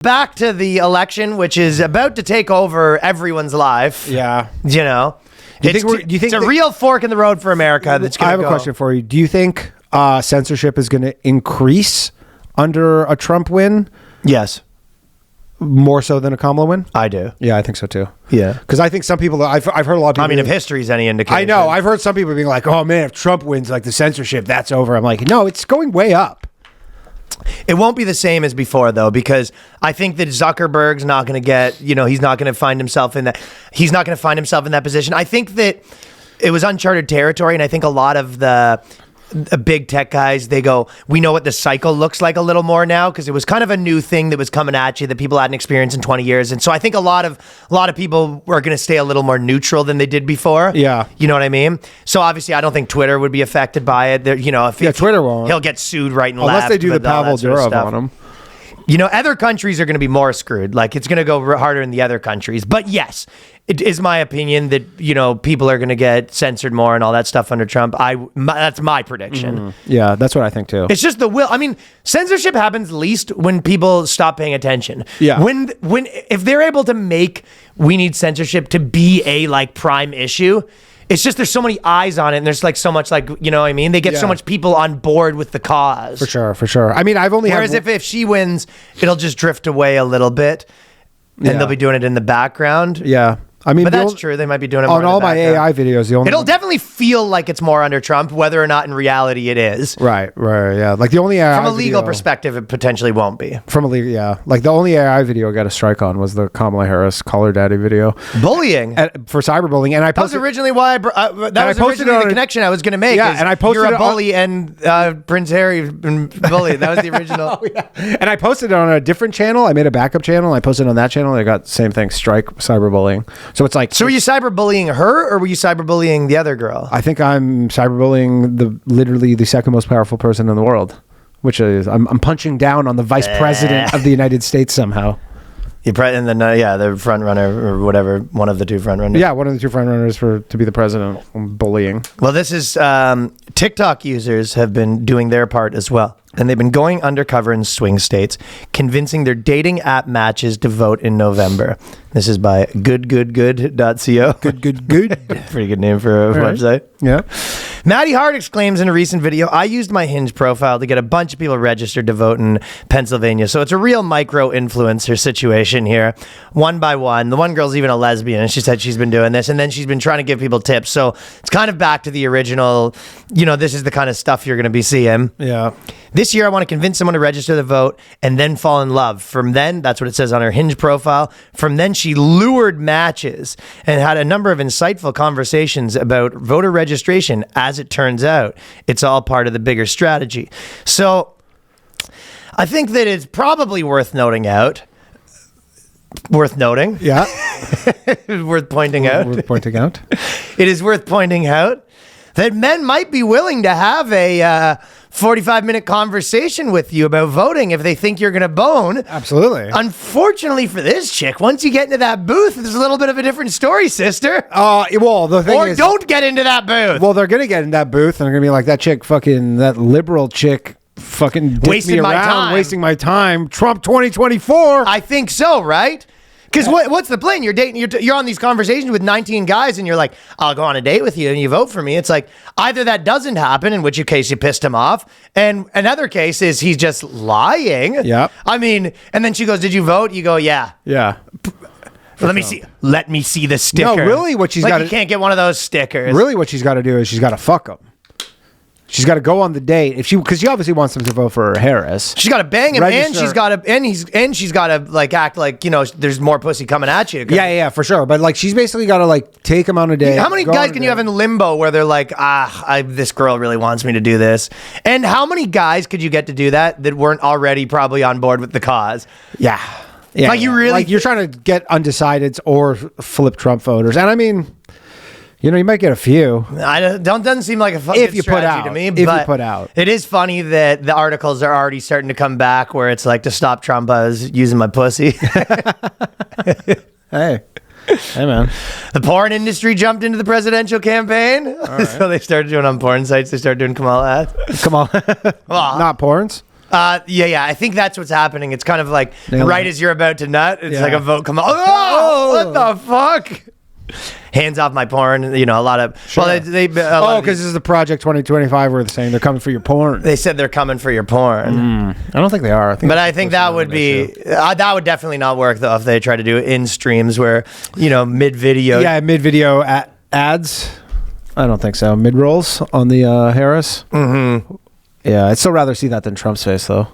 Back to the election, which is about to take over everyone's life. Yeah. You know, Do you think it's a real fork in the road for America. That's going to I have a question for you. Do you think censorship is going to increase under a Trump win? Yes. More so than a Kamala win? I do. Yeah, I think so too. Yeah. Because I think some people, I've heard a lot of people. I mean, if history's any indication. I know. I've heard some people being like, oh man, if Trump wins, like the censorship, that's over. I'm like, no, it's going way up. It won't be the same as before, though, because I think that Zuckerberg's not going to get, he's not going to find himself in that. He's not going to find himself in that position. I think that it was uncharted territory, and I think a lot of the big tech guys, they go, we know what the cycle looks like a little more now, because it was kind of a new thing that was coming at you that people hadn't experienced in 20 years. And so I think a lot of people are going to stay a little more neutral than they did before. Yeah. You know what I mean? So obviously I don't think Twitter would be affected by it. If Twitter won't. He'll get sued right and left. Unless they do the Pavel Durov on him. Other countries are going to be more screwed. Like, it's going to go harder in the other countries. But yes, it is my opinion that, people are going to get censored more and all that stuff under Trump. That's my prediction. Mm-hmm. Yeah, that's what I think too. It's just the will. I mean, censorship happens least when people stop paying attention. Yeah. If they're able to make we need censorship to be a prime issue, it's just there's so many eyes on it, and there's so much you know what I mean? They get so much people on board with the cause. For sure. I mean, I've only Whereas if she wins, it'll just drift away a little bit, and they'll be doing it in the background. Yeah. I mean, but that's true. They might be doing it more on all my AI videos. It'll definitely feel like it's more under Trump, whether or not in reality it is. Right. Yeah. Like the only AI from a legal perspective, it potentially won't be. From a legal, yeah. Like the only AI video I got a strike on was the Kamala Harris Call Her Daddy video. Bullying for cyberbullying, and I posted, that was originally why that was originally the connection I was going to make. Yeah, and I posted you're a bully and Prince Harry and bully. That was the original. Oh, yeah. And I posted it on a different channel. I made a backup channel. And I posted it on that channel. And I got the same thing, strike cyberbullying. So it's like. So were you cyberbullying her, or were you cyberbullying the other girl? I think I'm cyberbullying literally the second most powerful person in the world, which is I'm punching down on the vice president of the United States somehow. And then the front runner or whatever, one of the two front runners. Yeah, one of the two front runners to be the president. Bullying. Well, this is TikTok users have been doing their part as well. And they've been going undercover in swing states, convincing their dating app matches to vote in November. This is by goodgoodgood.co. Good. Pretty good name for a website. Yeah. Maddie Hart exclaims in a recent video, I used my Hinge profile to get a bunch of people registered to vote in Pennsylvania. So it's a real micro-influencer situation here, one by one. The one girl's even a lesbian, and she said she's been doing this, and then she's been trying to give people tips. So it's kind of back to the original, this is the kind of stuff you're going to be seeing. Yeah. This year, I want to convince someone to register to vote and then fall in love. From then, that's what it says on her Hinge profile. From then, she lured matches and had a number of insightful conversations about voter registration. As it turns out, it's all part of the bigger strategy. So I think that it's probably worth noting. Yeah. Worth pointing out. It is worth pointing out that men might be willing to have a 45-minute conversation with you about voting if they think you're going to bone. Absolutely. Unfortunately for this chick, once you get into that booth, there's a little bit of a different story, sister. Well, the thing is, don't get into that booth. Well, they're going to get in that booth and they're going to be like, that liberal chick fucking wasting my time. Trump 2024. I think so, right? Because what's the plan? You're dating. You're on these conversations with 19 guys, and you're like, "I'll go on a date with you, and you vote for me." It's like either that doesn't happen, in which case you pissed him off, and another case is he's just lying. Yeah. I mean, and then she goes, "Did you vote?" You go, "Yeah." Yeah. Let me see. Let me see the sticker. No, really, what she's got. You can't get one of those stickers. Really, what she's got to do is she's got to fuck him. She's got to go on the date because she obviously wants him to vote for Harris. She's got to bang him, and she's got to she's got to act like there's more pussy coming at you. Yeah, for sure. But she's basically got to take him on a date. How many guys can you have in limbo where they're like, this girl really wants me to do this, and how many guys could you get to do that weren't already probably on board with the cause? Yeah. You really you're trying to get undecideds or flip Trump voters, and I mean. You might get a few. Doesn't seem like a fucking strategy to me. If you put out. It is funny that the articles are already starting to come back where it's like, to stop Trump, I was using my pussy. Hey, man. The porn industry jumped into the presidential campaign. Right. So they started doing on porn sites. They started doing Kamala ads. Come on. Not porns? Yeah. I think that's what's happening. It's kind of like right as you're about to nut, it's like a vote come on. Oh, what the fuck? Hands off my porn. You know, a lot of. Sure. Well, because this is the Project 2025 where they're saying they're coming for your porn. They said they're coming for your porn. I don't think they are. I think that would be that would definitely not work though if they try to do it in streams where mid video. Yeah, mid video ads. I don't think so. Mid rolls on the Harris. Mm-hmm. Yeah, I'd still rather see that than Trump's face though.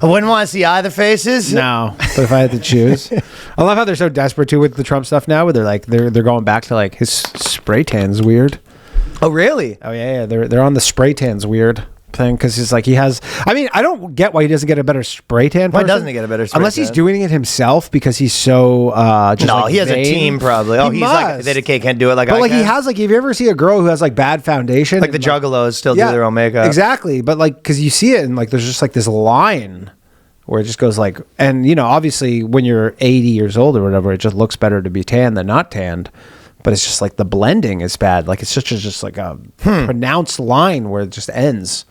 I wouldn't want to see either faces. No, but if I had to choose, I love how they're so desperate too with the Trump stuff now. Where they're going back to like his spray tan's weird. Oh really? Oh yeah. They're on the spray tan's weird thing because he's like he has. I mean, I don't get why he doesn't get a better spray tan. Why doesn't he get a better spray unless tan? he's doing it himself because he's so just no, like he has vain. a team probably. Oh, he he's must. like they can't do it like. But I like can. he has like if you ever see a girl who has like bad foundation, like the juggalos still do their own makeup. Exactly, but like because you see it and like there's just like this line. Where it just goes like, and obviously when you're 80 years old or whatever, it just looks better to be tan than not tanned. But it's just like the blending is bad. Like it's just like a pronounced line where it just ends.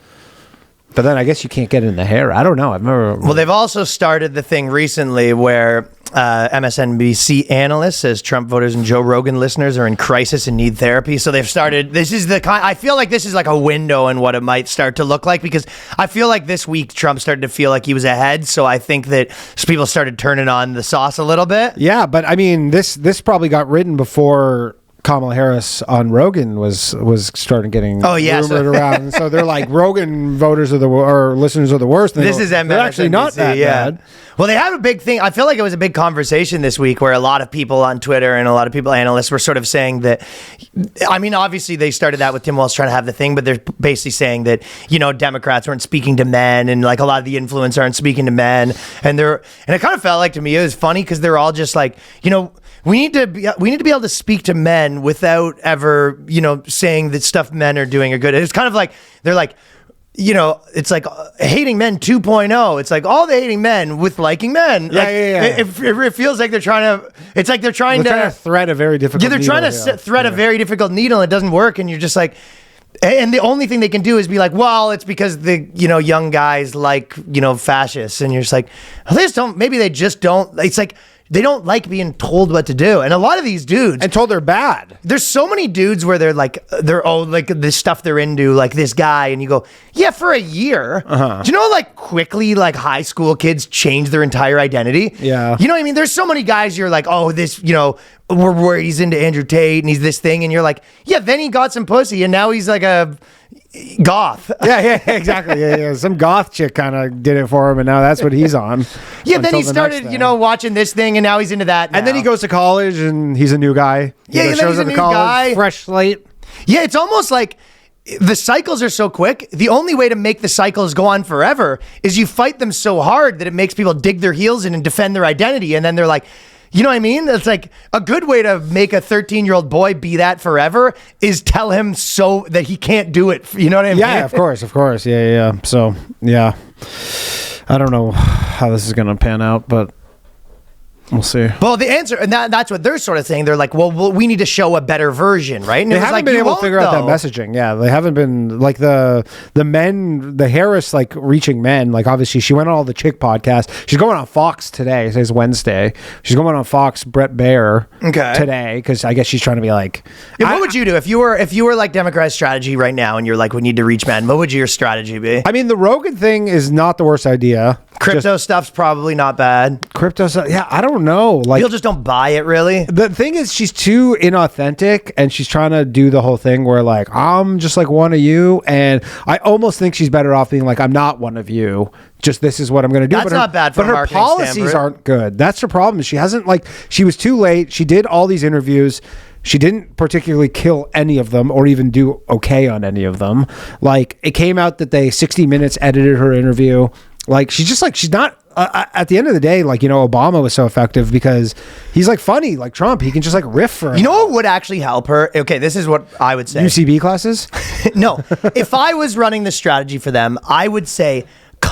But then I guess you can't get it in the hair. I don't know. I've never. Well, they've also started the thing recently where MSNBC analyst says Trump voters and Joe Rogan listeners are in crisis and need therapy. So they've started. This is the kind. I feel like this is like a window in what it might start to look like because I feel like this week Trump started to feel like he was ahead. So I think that people started turning on the sauce a little bit. Yeah, but I mean, this probably got written before Kamala Harris on Rogan was starting getting rumored around. So they're like Rogan voters or listeners are the worst. This is MSNBC. They're actually not that bad. Well, they had a big thing. I feel like it was a big conversation this week where a lot of people on Twitter and a lot of people, analysts, were sort of saying that, I mean, obviously they started that with Tim Walz trying to have the thing, but they're basically saying that, Democrats weren't speaking to men and like a lot of the influence aren't speaking to men. And it kind of felt like to me, it was funny because they're all just like, we need to be able to speak to men without ever, saying that stuff men are doing are good. It's kind of like, they're like, it's like hating men 2.0. It's like all the hating men with liking men. Yeah, like, yeah. It feels like they're trying to. It's like they're trying to thread a very difficult. Yeah, they're trying to thread a very difficult needle. And it doesn't work, and you're just like. And the only thing they can do is be like, well, it's because the young guys like fascists, and you're just like, well, they just don't. Maybe they just don't. It's like. They don't like being told what to do. And a lot of these dudes... And told they're bad. There's so many dudes where they're like this stuff they're into, like this guy, and you go, yeah, for a year. Uh-huh. Do you know like quickly like high school kids change their entire identity? Yeah. You know what I mean? There's so many guys you're like, oh, this, where he's into Andrew Tate and he's this thing, and you're like, yeah, then he got some pussy and now he's like a... goth. Yeah, exactly. Yeah. Some goth chick kind of did it for him, and now that's what he's on. Yeah, then he started, watching this thing, and now he's into that now. And then he goes to college, and he's a new guy. Then he's a new guy. Fresh slate. Yeah, it's almost like the cycles are so quick. The only way to make the cycles go on forever is you fight them so hard that it makes people dig their heels in and defend their identity, and then they're like... You know what I mean? It's like a good way to make a 13-year-old boy be that forever is tell him so that he can't do it. You know what I mean? Yeah, of course. Yeah. So, yeah. I don't know how this is going to pan out, but we'll see. Well, the answer, and that's what they're sort of saying. They're like, well, we need to show a better version, right? And they haven't been able to figure out that messaging. Yeah, they haven't been like the men, the Harris like reaching men. Like obviously, she went on all the chick podcasts. She's going on Fox today. Today's Wednesday. She's going on Fox Brett Baer today because I guess she's trying to be like. Yeah, what would you do if you were like Democrat strategy right now and you're like, we need to reach men? What would your strategy be? I mean, the Rogan thing is not the worst idea. Crypto stuff's probably not bad. Crypto stuff, yeah, I don't know. Like people just don't buy it, really. The thing is, she's too inauthentic, and she's trying to do the whole thing where like I'm just like one of you, and I almost think she's better off being like I'm not one of you. Just this is what I'm going to do. That's not bad for a marketing But her policies aren't good. That's her problem. She hasn't she was too late. She did all these interviews. She didn't particularly kill any of them or even do okay on any of them. Like it came out that they 60 Minutes edited her interview. Like she's not at the end of the day, like, Obama was so effective because he's like funny, like Trump. He can just like riff for her. You know what would actually help her? Okay, this is what I would say. UCB classes? No. If I was running the strategy for them, I would say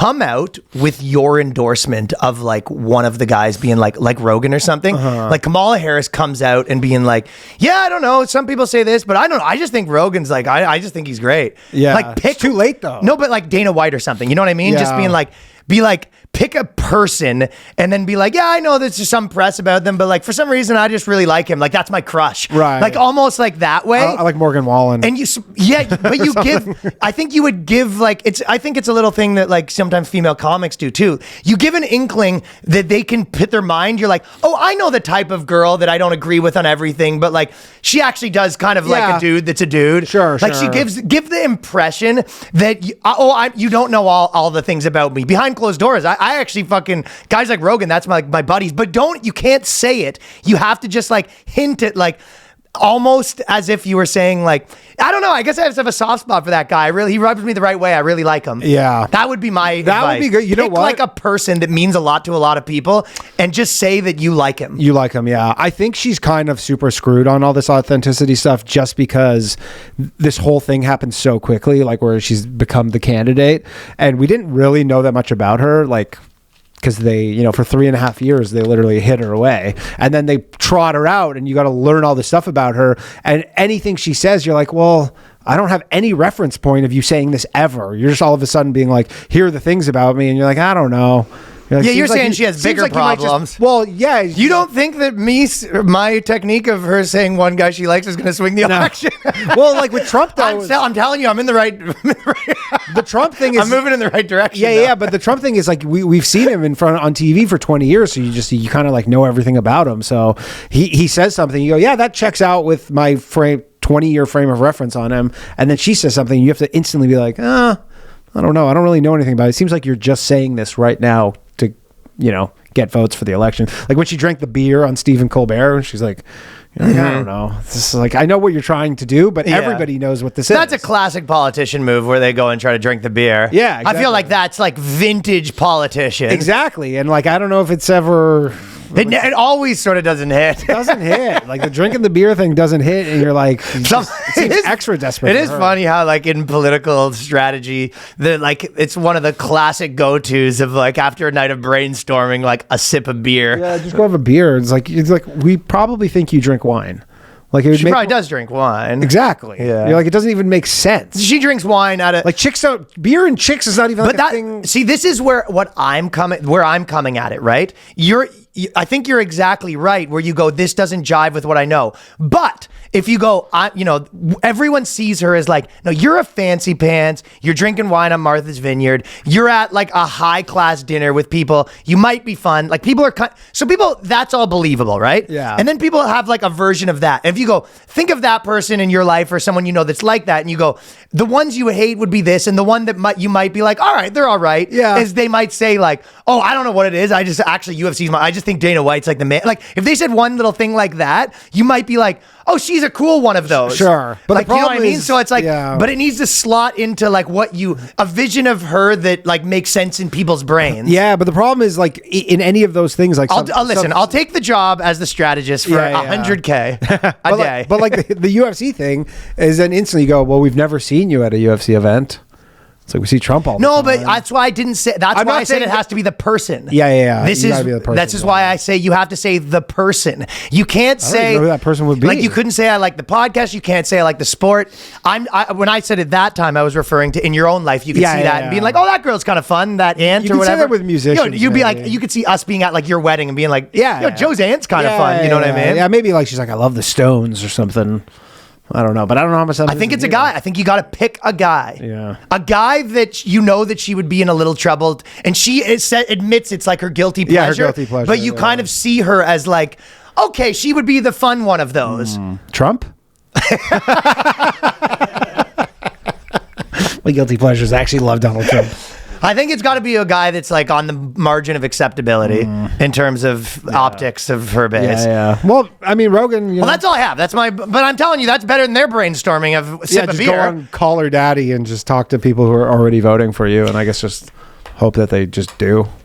come out with your endorsement of like one of the guys being like Rogan or something. Like Kamala Harris comes out and being like, yeah, I don't know. Some people say this, but I don't know. I just think Rogan's like, I just think he's great. Yeah. Like It's too late though. No, but like Dana White or something. You know what I mean? Just Yeah. being like, be like, pick a person and then be like, yeah, I know there's just some press about them, but like for some reason I just really like him. Like that's my crush. Right. Like almost like that way. I like Morgan Wallen. And but you give, I think you would give like, I think it's a little thing that like sometimes female comics do too. You give an inkling that they can put their mind. You're like, oh, I know the type of girl that I don't agree with on everything, but like she actually does kind of like a dude that's a dude. Sure. Like she give the impression that, you don't know all the things about me. Behind closed doors, I actually fucking, guys like Rogan, that's my buddies, but you can't say it. You have to just like hint it, like almost as if you were saying like, I don't know, I guess I just have a soft spot for that guy. He rubs me the right way. I really like him. Yeah. That would be my advice. That would be good. You know Pick what? like a person that means a lot to a lot of people and just say that you like him. You like him, yeah. I think she's kind of super screwed on all this authenticity stuff just because this whole thing happened so quickly, like where she's become the candidate. And we didn't really know that much about her, like, because they, for 3.5 years, they literally hid her away. And then they trot her out and you got to learn all this stuff about her. And anything she says, you're like, well, I don't have any reference point of you saying this ever. You're just all of a sudden being like, here are the things about me. And you're like, I don't know. Yeah, you're saying she has bigger problems. Well, yeah. You don't think that my technique of her saying one guy she likes is going to swing the election? Well, like with Trump, though. I'm telling you, I'm in the right. The Trump thing is. I'm moving in the right direction. Yeah. But the Trump thing is like we've seen him on TV for 20 years, so you kind of like know everything about him. So he says something, you go, yeah, that checks out with my 20-year frame of reference on him, and then she says something, you have to instantly be like, I don't know. I don't really know anything about it. It seems like you're just saying this right now to, get votes for the election. Like when she drank the beer on Stephen Colbert, she's like, I don't know. This is like, I know what you're trying to do, but everybody knows what this is. That's a classic politician move where they go and try to drink the beer. Yeah, exactly. I feel like that's like vintage politician. Exactly. And like, I don't know if it's ever... It always sort of doesn't hit. It doesn't hit. Like the drinking the beer thing doesn't hit, and you're like, it seems extra desperate. It is funny how like in political strategy, it's one of the classic go-tos of like after a night of brainstorming, like a sip of beer. Yeah, just go have a beer. It's like we probably think you drink wine. Like she probably does drink wine. Exactly. Yeah. You're like, it doesn't even make sense. She drinks wine out of like chicks don't beer and chicks is not even like a thing. See, this is where I'm coming at it, right? I think you're exactly right where you go, this doesn't jive with what I know. But if you go, everyone sees her as like, no, you're a fancy pants. You're drinking wine on Martha's Vineyard. You're at like a high class dinner with people. You might be fun. Like people that's all believable, right? Yeah. And then people have like a version of that. And if you go, think of that person in your life or someone that's like that. And you go, the ones you hate would be this. And the one that you might be like, all right, they're all right. Yeah. Is they might say like, oh, I don't know what it is. I just think Dana White's like the man. Like if they said one little thing like that, you might be like, oh, she's a cool one of those. Sure. But like, you know what I mean? So it's like, but it needs to slot into like a vision of her that like makes sense in people's brains. Yeah. But the problem is like in any of those things, like I'll take the job as the strategist for $100K a day. But like the UFC thing is then instantly you go, well, we've never seen you at a UFC event. It's like we see Trump all the time. No, but that's why I didn't say. That's why I said it has to be the person. Yeah. This is why I say you have to say the person. You can't say I don't know who that person would be. Like you couldn't say I like the podcast. You can't say I like the sport. When I said it that time, I was referring to in your own life. You could see that and being like, oh, that girl's kind of fun. That aunt or whatever. Say that with musicians. You'd be like, you could see us being at like your wedding and being like, Joe's aunt's kind of fun. You know what I mean? Yeah, maybe like she's like, I love the Stones or something. I don't know, but I don't know how much. I think it's a guy. I think you got to pick a guy. Yeah, a guy that that she would be in a little trouble, and she admits it's like her guilty pleasure. Yeah, her guilty pleasure. But you kind of see her as like, okay, she would be the fun one of those. Trump. My guilty pleasures. I actually love Donald Trump. I think it's got to be a guy that's like on the margin of acceptability in terms of optics of her base. Yeah. Well, I mean, Rogan. Well, that's all I have. But I'm telling you, that's better than their brainstorming of sip of beer. Go on Call Her Daddy and just talk to people who are already voting for you, and I guess just hope that they just do.